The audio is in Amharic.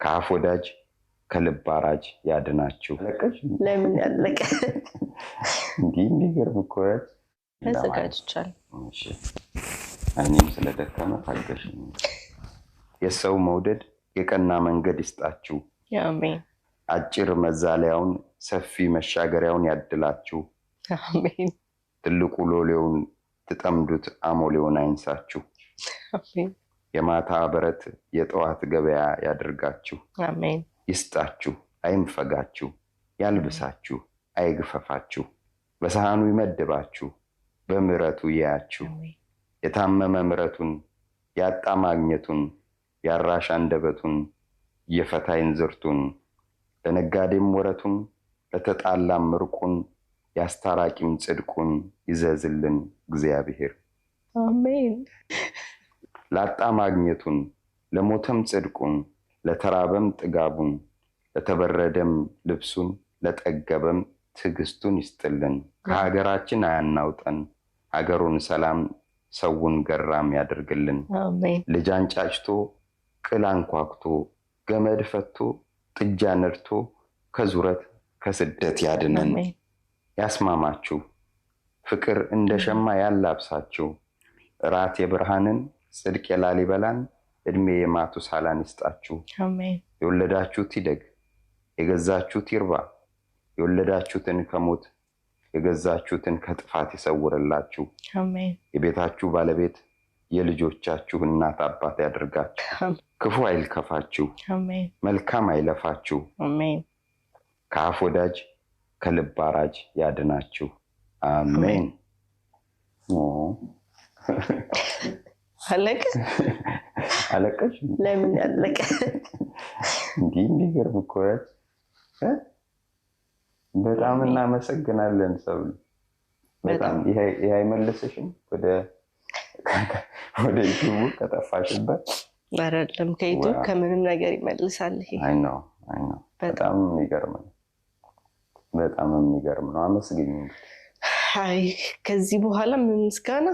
ከአፍ ወዳጅ ከልብ አራጅ ያድናችሁ። ለምን ያለቀ እንዲህ የሚገርም እኮ ተዘጋጅቻለሁ። እሺ እኔም ስለደከመ ታገሽ። የሰው መውደድ የቀና መንገድ ይስጣችሁ። አሜን። አጭር መዛለያውን ሰፊ መሻገሪያውን ያድላችሁ። አሜን። ትልቁ ሎሌውን ትጠምዱት አሞሌውን አይንሳችሁ። አሜን። የማታ በረት የጠዋት ገበያ ያድርጋችሁ። አሜን። ይስጣችሁ አይንፈጋችሁ፣ ያልብሳችሁ አይግፈፋችሁ፣ በሰሃኑ ይመድባችሁ በምሕረቱ ያያችሁ። የታመመ ምሕረቱን ያጣ ማግኘቱን ያራሽ አንደበቱን የፈታይን ዝርቱን ለነጋዴም ወረቱን ለተጣላም ምርቁን ያስታራቂም ጽድቁን ይዘዝልን እግዚአብሔር። አሜን። ላጣ ማግኘቱን ለሞተም ጽድቁን ለተራበም ጥጋቡን ለተበረደም ልብሱን ለጠገበም ትዕግስቱን ይስጥልን። ከሀገራችን አያናውጠን ሀገሩን ሰላም ሰውን ገራም ያደርግልን። አሜን። ልጅ አንጫጭቶ ቅል አንኳኩቶ ገመድ ፈቶ ጥጃ ነድቶ ከዙረት ከስደት ያድነን። ያስማማችሁ ፍቅር እንደ ሸማ ያላብሳችሁ። እራት የብርሃንን ጽድቅ የላሊበላን እድሜ የማቱሳላን ይስጣችሁ። አሜን። የወለዳችሁት ይደግ የገዛችሁት ይርባ። የወለዳችሁትን ከሞት የገዛችሁትን ከጥፋት ይሰውርላችሁ። አሜን። የቤታችሁ ባለቤት የልጆቻችሁ እናት አባት ያድርጋችሁ። ክፉ አይልከፋችሁ። አሜን። መልካም አይለፋችሁ። አሜን። ከአፍ ወዳጅ ከልብ አራጅ ያድናችሁ። አሜን። አለቀ። አለቀሽ? ለምን ያለቀ? እንዲህ የሚገርም እኮ በጣም እናመሰግናለን ሰብሉ። በጣም ይሄ አይመልስሽም ወደ ዩቲዩብ ከጠፋሽበት? አይደለም ከዩቲዩብ ከምንም ነገር ይመልሳል ይሄ። አይ ነው በጣም የሚገርም ነው። በጣም የሚገርም ነው። አመስግኝ። አይ ከዚህ በኋላ ምን ምስጋና